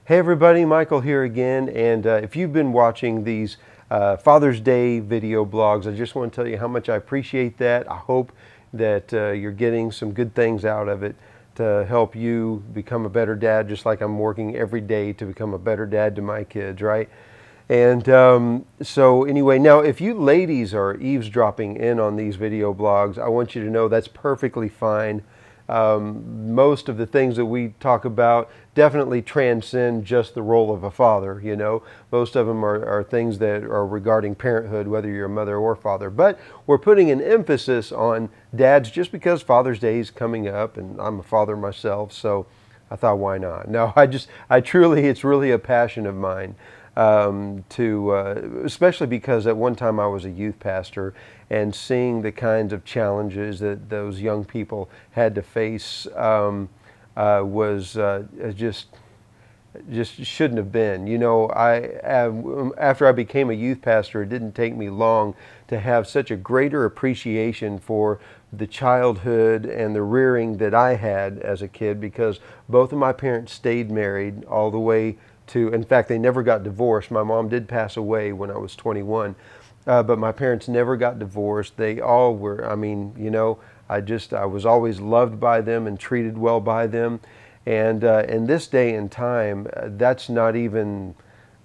Hey everybody, Michael here again, and if you've been watching these Father's Day video blogs, I just want to tell you how much I appreciate that. I hope that you're getting some good things out of it to help you become a better dad, just like I'm working every day to become a better dad to my kids, right? And so anyway, now if you ladies are eavesdropping in on these video blogs, I want you to know that's perfectly fine. Most of the things that we talk about definitely transcend just the role of a father, you know. Most of them are things that are regarding parenthood, whether you're a mother or father. But we're putting an emphasis on dads just because Father's Day is coming up, and I'm a father myself, so I thought, why not? No, I truly, it's really a passion of mine. Especially because at one time I was a youth pastor, and seeing the kinds of challenges that those young people had to face was just shouldn't have been. You know, after I became a youth pastor, it didn't take me long to have such a greater appreciation for the childhood and the rearing that I had as a kid, because both of my parents stayed married all the way to, in fact, they never got divorced. My mom did pass away when I was 21, but my parents never got divorced. They all were, I mean, you know, I was always loved by them and treated well by them. And in this day and time, that's not even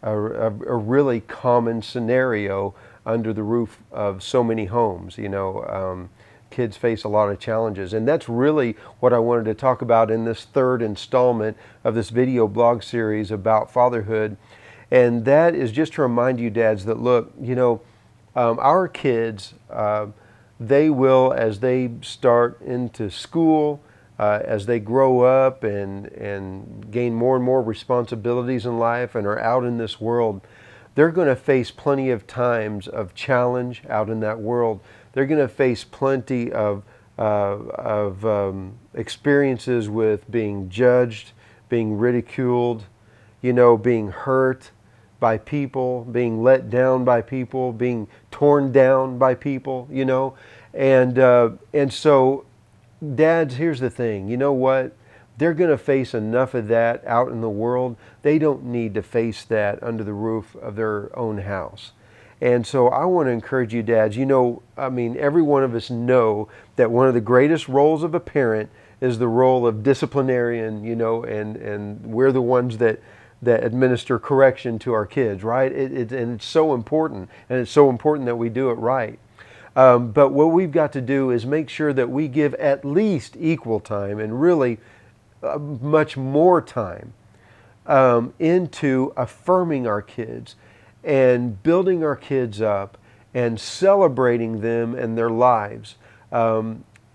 a really common scenario under the roof of so many homes, you know. Kids face a lot of challenges, and that's really what I wanted to talk about in this third installment of this video blog series about fatherhood. And that is just to remind you dads that, look, you know, our kids, they will, as they start into school, as they grow up and gain more and more responsibilities in life and are out in this world, they're going to face plenty of times of challenge out in that world. They're going to face plenty of experiences with being judged, being ridiculed, you know, being hurt by people, being let down by people, being torn down by people, you know. And so, dads, here's the thing. You know what? They're going to face enough of that out in the world. They don't need to face that under the roof of their own house. And so I want to encourage you dads, you know, I mean, every one of us know that one of the greatest roles of a parent is the role of disciplinarian, you know, and we're the ones that administer correction to our kids, right? And it's so important, and it's so important that we do it right. But what we've got to do is make sure that we give at least equal time, and really much more time into affirming our kids and building our kids up and celebrating them and their lives,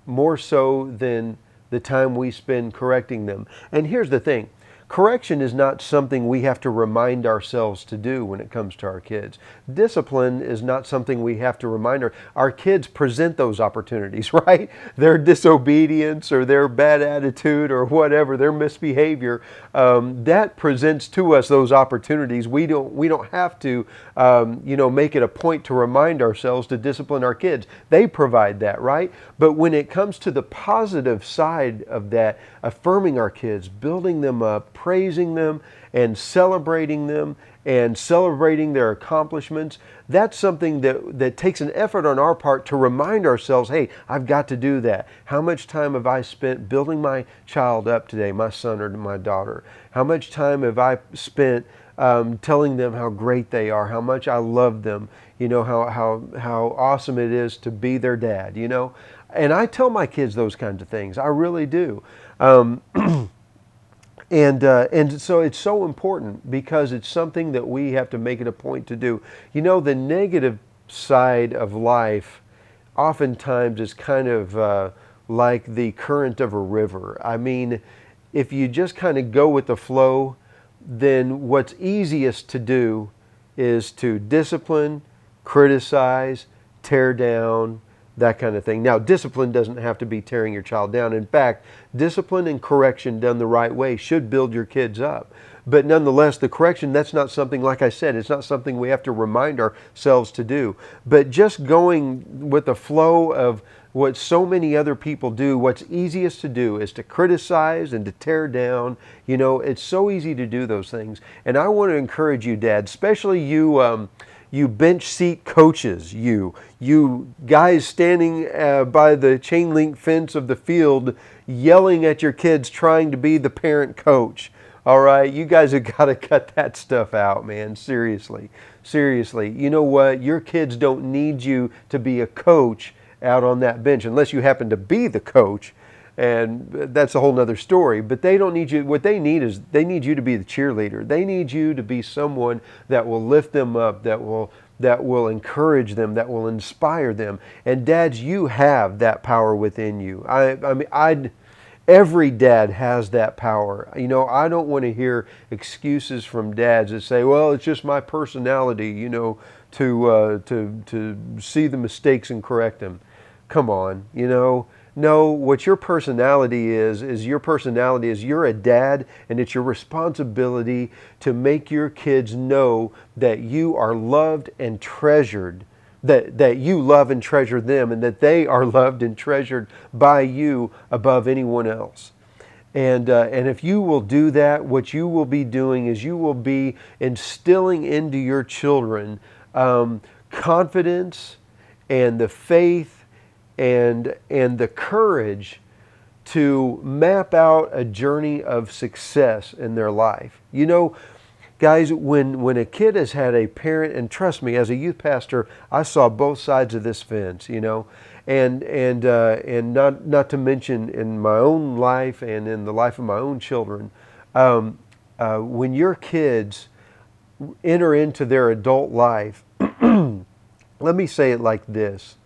more so than the time we spend correcting them. And here's the thing. Correction is not something we have to remind ourselves to do when it comes to our kids. Discipline is not something we have to remind our kids present those opportunities, right? Their disobedience or their bad attitude or whatever, their misbehavior, that presents to us those opportunities. We don't have to, you know, make it a point to remind ourselves to discipline our kids. They provide that, right? But when it comes to the positive side of that, affirming our kids, building them up, praising them and celebrating them and celebrating their accomplishments, that's something that takes an effort on our part to remind ourselves, hey, I've got to do that. How much time have I spent building my child up today, my son or my daughter? How much time have I spent telling them how great they are, how much I love them, you know, how awesome it is to be their dad, you know? And I tell my kids those kinds of things. I really do. And so it's so important because it's something that we have to make it a point to do. You know, the negative side of life oftentimes is kind of like the current of a river. I mean, if you just kind of go with the flow, then what's easiest to do is to discipline, criticize, tear down, that kind of thing. Now, discipline doesn't have to be tearing your child down. In fact, discipline and correction done the right way should build your kids up. But nonetheless, the correction, that's not something, like I said, it's not something we have to remind ourselves to do. But just going with the flow of what so many other people do, what's easiest to do is to criticize and to tear down. You know, it's so easy to do those things. And I want to encourage you, Dad, especially you, you bench seat coaches, you guys standing by the chain link fence of the field, yelling at your kids, trying to be the parent coach. All right, you guys have got to cut that stuff out, man. Seriously, seriously. You know what? Your kids don't need you to be a coach out on that bench, unless you happen to be the coach, and that's a whole nother story. But they don't need you. What they need is they need you to be the cheerleader. They need you to be someone that will lift them up, that will encourage them, that will inspire them. And dads, you have that power within you. Every dad has that power. You know, I don't want to hear excuses from dads that say, well, it's just my personality, you know, to see the mistakes and correct them. Come on, you know. No, what your personality is your personality is you're a dad, and it's your responsibility to make your kids know that you are loved and treasured, that you love and treasure them, and that they are loved and treasured by you above anyone else. And if you will do that, what you will be doing is you will be instilling into your children confidence and the faith and the courage to map out a journey of success in their life. You know, guys, when a kid has had a parent, and trust me, as a youth pastor, I saw both sides of this fence, you know, and not to mention in my own life and in the life of my own children, when your kids enter into their adult life, let me say it like this.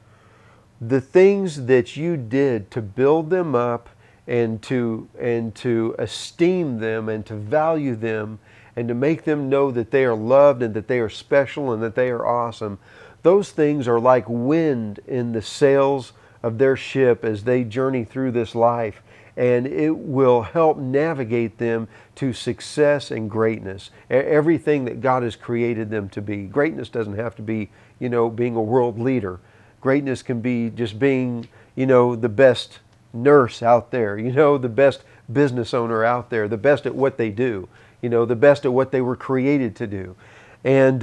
The things that you did to build them up and to esteem them and to value them and to make them know that they are loved and that they are special and that they are awesome, those things are like wind in the sails of their ship as they journey through this life, and it will help navigate them to success and greatness. Everything that God has created them to be. Greatness doesn't have to be, you know, being a world leader. Greatness can be just being, you know, the best nurse out there, you know, the best business owner out there, the best at what they do, you know, the best at what they were created to do. And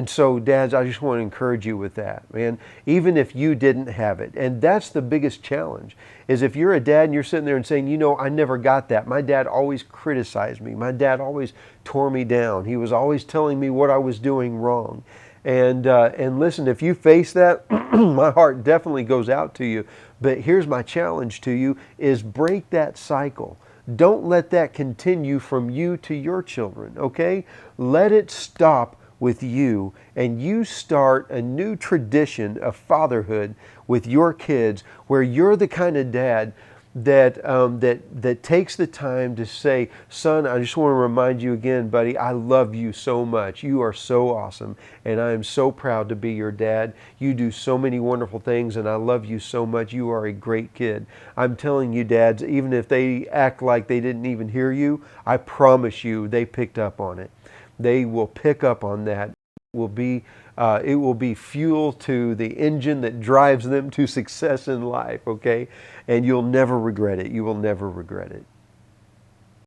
so, dads, I just want to encourage you with that, man. Even if you didn't have it, and that's the biggest challenge, is if you're a dad and you're sitting there and saying, you know, I never got that. My dad always criticized me. My dad always tore me down. He was always telling me what I was doing wrong. And listen, if you face that, my heart definitely goes out to you. But here's my challenge to you is break that cycle. Don't let that continue from you to your children, okay? Let it stop with you, and you start a new tradition of fatherhood with your kids where you're the kind of dad that takes the time to say, son, I just want to remind you again, buddy, I love you so much. You are so awesome, and I am so proud to be your dad. You do so many wonderful things, and I love you so much. You are a great kid. I'm telling you, dads, even if they act like they didn't even hear you, I promise you they picked up on it. They will pick up on that. It will be fuel to the engine that drives them to success in life, okay? And you'll never regret it. You will never regret it.